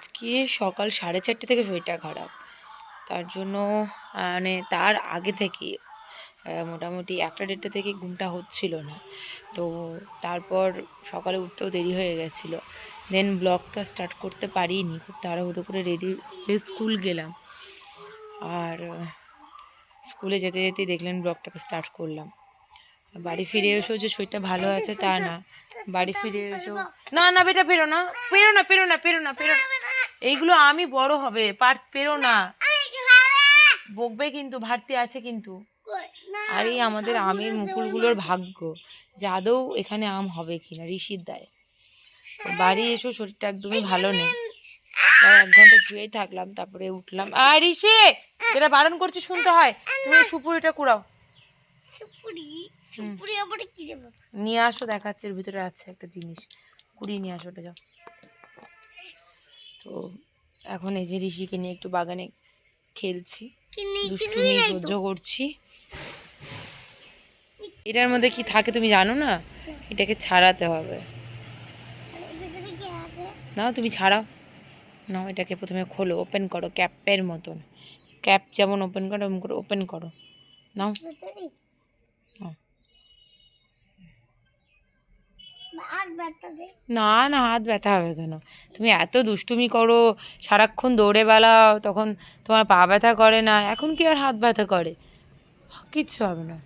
আজকে সকাল 4:30 থেকে শরীরটা খারাপ। তার জন্য মানে তার আগে থেকে মোটামুটি 1টা-1:30 থেকে ঘুমটা হচ্ছিল না। তো তারপর সকালে উঠতেও দেরি হয়ে গেছিলো। দেন ব্লগটা স্টার্ট করতে পারিনি, খুব তাড়াহুড়ো করে রেডি হয়ে স্কুল গেলাম। আর স্কুলে যেতে যেতেই দেখলেন ব্লগটাকে স্টার্ট করলাম। বাড়ি ফিরে এসেও যে শরীরটা ভালো আছে তা না, বাড়ি ফিরে এসেও না না বেটা পেরো না, পেরো না, পেরো না, পেরো না, পেরো না, এইগুলো আমি বড় হবে পেরো না, বকবে কিন্তু, ভারতি আছে কিন্তু। আর এই আমাদের আমের মুকুলগুলোর ভাগ্য যে আদৌ এখানে আম হবে কিনা ঋষির দায়। তো বাড়ি এসেও শরীরটা একদমই ভালো নেই, প্রায় 1 ঘন্টা শুয়েই থাকলাম, তারপরে উঠলাম। আর ঋষি, যেটা বারণ করছি শুনতে হয়, তুমি সুপুরিটা কুড়াও। নিয়ে আসো, দেখাচ্ছে এর ভিতরে আছে একটা জিনিস, কুড়িয়ে নিয়ে আসো, ওটা যাও। তো এখন এই যে ঋষিকে নিয়ে একটু বাগানে খেলছি, দুষ্টুমি সহ্য করছি। এটার মধ্যে কি থাকে তুমি জানো না? এটাকে ছাড়াতে হবে। না তুমি ছাড়াও, নাও এটাকে প্রথমে খোলো, ওপেন করো ক্যাপের মতন, ক্যাপ যেমন ওপেন করো ওরকম করে ওপেন করো, নাও। না না, হাত ব্যথা হবে কেন? তুমি এত দুষ্টুমি করো, সারাক্ষণ দৌড়ে বেড়াও, তখন তোমার পা ব্যথা করে না, এখন কি আর হাত ব্যথা করে? কিচ্ছু হবে না,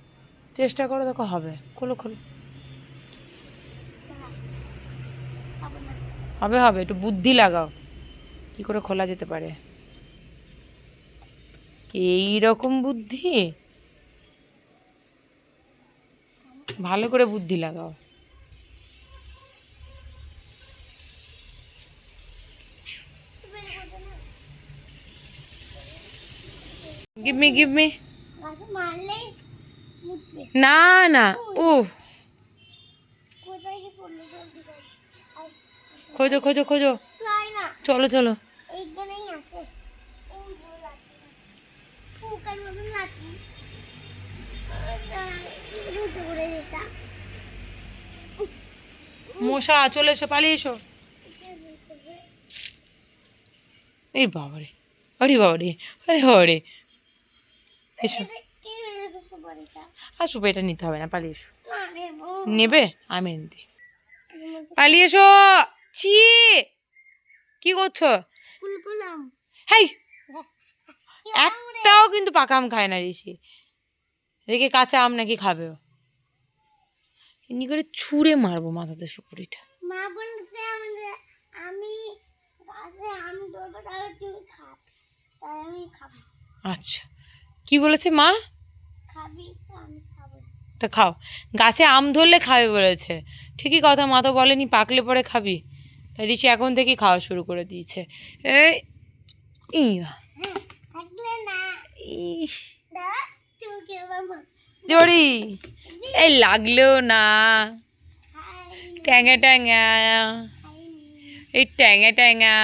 চেষ্টা করো, দেখো হবে। খোলো খোলো, হবে হবে, একটু বুদ্ধি লাগাও, কি করে খোলা যেতে পারে। এই রকম বুদ্ধি, ভালো করে বুদ্ধি লাগাও। Give me give me. না না, ও খোঁজো খোঁজো খোঁজো, চলো চলো। মশা, চলে এসো, পালিয়ে এসো। এই বাবারে, আরে বাবারে, আরে বাবারে, এসো। আর সুপে এটা নিতে হবে না, পালিয়ে এসো। নেবে? আমি এনে দিই, পালিয়ে এসো। ছি, কি করছো? হাই, একটাও কিন্তু পাকা আম খায় না ঋষি, দেখে কাঁচা আম নাকি খাবে। এমনি করে ছুঁড়ে মারবো মাথাতে সুপুরিটা। মা বলতে আমি আম ধরবো, তাহলে তুমি খাবে, তাই আমি খাবো। আচ্ছা, কি বলেছে মা? খাবি তো আমি খাবো। তা খাও, গাছে আম ধরলে খাবে বলেছে, ঠিকই কথা, মা তো বলেনি পাকলে পরে খাবি। তাই ঋষি এখন থেকেই খাওয়া শুরু করে দিয়েছে। এই ইয়া জড়ি, এই লাগলো না, ট্যাঙা ট্যাঙা, এই ট্যাঙা ট্যাঙা,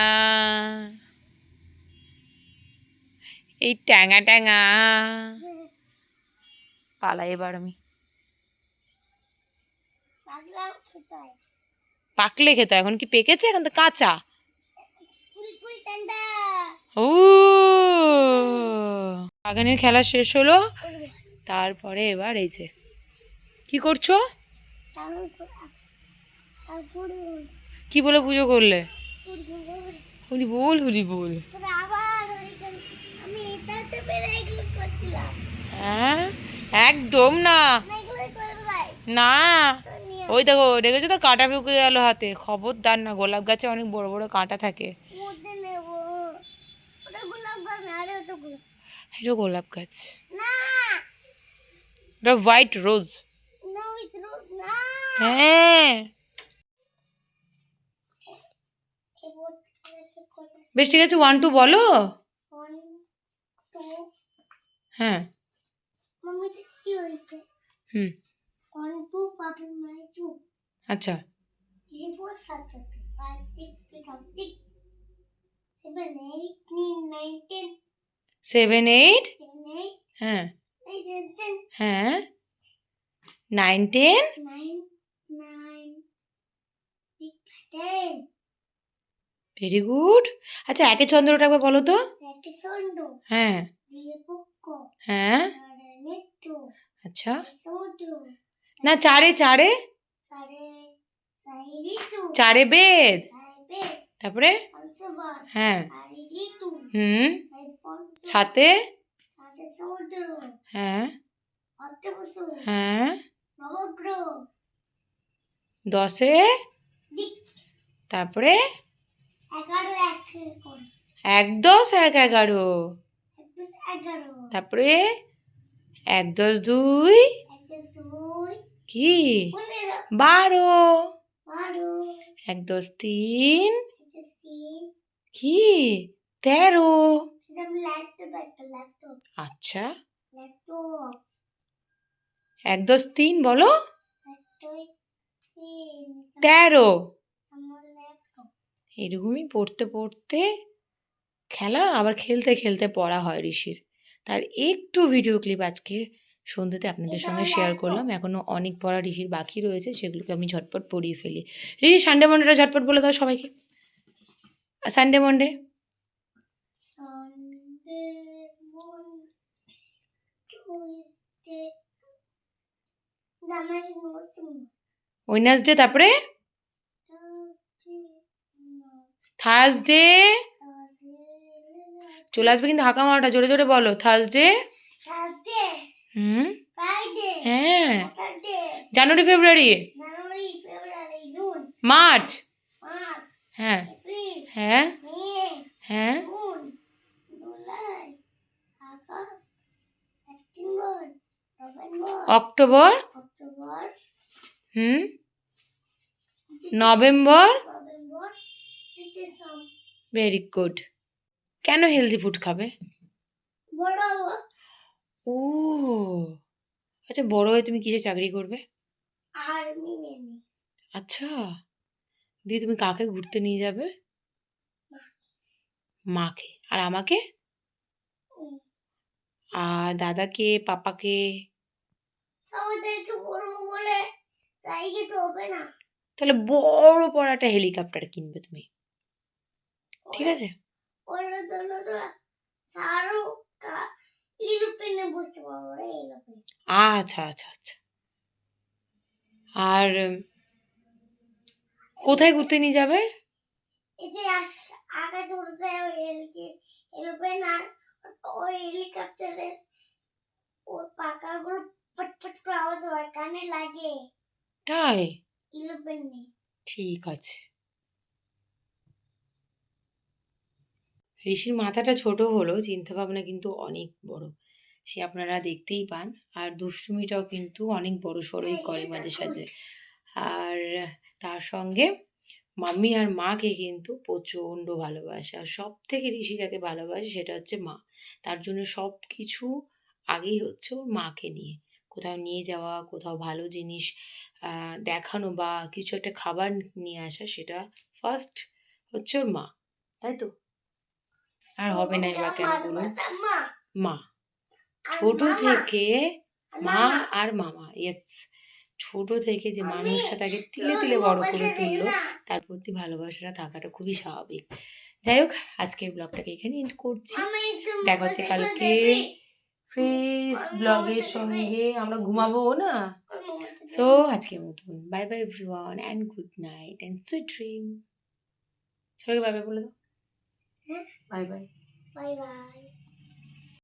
এই ট্যাঙা ট্যাঙা। পালাই এবার আমি, পাকলে খেতে, এখন কি পেকেছে? এখন তো কাঁচা। ও, বাগানের খেলা শেষ হলো, তারপরে এবার এই যে কি করছো? কি বলে পুজো করলে? হরি বল হরি বল। হ্যাঁ, একদম না, না, ওই দেখো দেখেছো তো, কাঁটা ঢুকে গেল হাতে, খবরদার না, গোলাপ গাছে অনেক বড় বড় কাঁটা থাকে। এটা গোলাপ গাছ, এটা হোয়াইট রোজ। হ্যাঁ, বেশ ঠিক আছে, 1 2 বলো। হ্যাঁ, হুম, আচ্ছা, 7 8, হ্যাঁ হ্যাঁ, 9 10, ভেরি গুড। আচ্ছা একে চন্দ্রটা একবার বলো তো। হ্যাঁ হ্যাঁ আচ্ছা না চারে চারে চারে বেদ, তারপরে হ্যাঁ হুম সাথে হ্যাঁ হ্যাঁ 10-এ তারপরে 1-10-1-11 তারপরে 1-10-2 কি 12 1-10-3 কি 13 আচ্ছা 1-10-3 বলো 13 এরকমই পড়তে পড়তে খেলা আবার খেলতে খেলতে পড়া হয় ঋষির। তার একটু ভিডিও ক্লিপ আজকে সন্ধ্যেতে আপনাদের সঙ্গে শেয়ার করলাম। এখনো অনেক পড়া ঋষির বাকি রয়েছে, সেগুলোকে আমি ঝটপট পড়িয়ে ফেলি। ঋষি সানডে মন্ডেটা ঝটপট বলে দাও সবাইকে। সানডে মন্ডে ওয়েডনেসডে তারপরে থার্সডে চলে আসবে কিন্তু হাঁকা মারাটা জোরে জোরে বলো। থার্সডে হুম হ্যাঁ জানুয়ারি ফেব্রুয়ারি মার্চ হ্যাঁ হ্যাঁ হ্যাঁ অক্টোবর হুম নভেম্বর ভেরি গুড। কেন হেলদি ফুড খাবে? ও আচ্ছা বড় হয়ে তুমি কিসে চাকরি করবে? আচ্ছা দিয়ে তুমি কাকে ঘুরতে নিয়ে যাবে? মাকে। আর আমাকে? আর দাদাকে পাপাকে? তাহলে বড় পড়াটা হেলিকপ্টার কিনবে তুমি, ঠিক আছে? আচ্ছা আচ্ছা আচ্ছা। আর কোথায় ঘুরতে নিয়ে যাবে? তাই ঠিক আছে। ঋষির মাথাটা ছোট হলেও চিন্তা ভাবনা কিন্তু অনেক বড়, সে আপনারা দেখতেই পান। আর দুষ্টুমিটাও কিন্তু অনেক বড় সড়ই করে মাঝে সাঝে। আর তার সঙ্গে মাম্মি আর মাকে কিন্তু প্রচণ্ড ভালোবাসে। আর সব থেকে ঋষি যাকে ভালোবাসে সেটা হচ্ছে মা। তার জন্য সব কিছু আগেই হচ্ছে ওর মাকে নিয়ে। কোথাও নিয়ে যাওয়া, কোথাও ভালো জিনিস দেখানো বা কিছু একটা খাবার নিয়ে আসা, সেটা ফার্স্ট হচ্ছে ওর মা, তাই তো? আর হবে না বা কেন বলুন? মা ছোট থেকে মা আর মামা, ইয়েস, ছোট থেকে যে মানুষটা তাকে তিলে তিলে বড় করে তুললো, তার প্রতি ভালোবাসাটা থাকাটা খুবই স্বাভাবিক। যাই হোক আজকের ব্লগটাকে এখানে এন্ড করছি। দেখা হচ্ছে কালকে ফ্রেশ ব্লগের সঙ্গে। আমরা ঘুমাবো না, সো আজকের মতন bye bye everyone and good night and sweet dream. সবাইকে বাই বাই বলে দাও। Bye bye.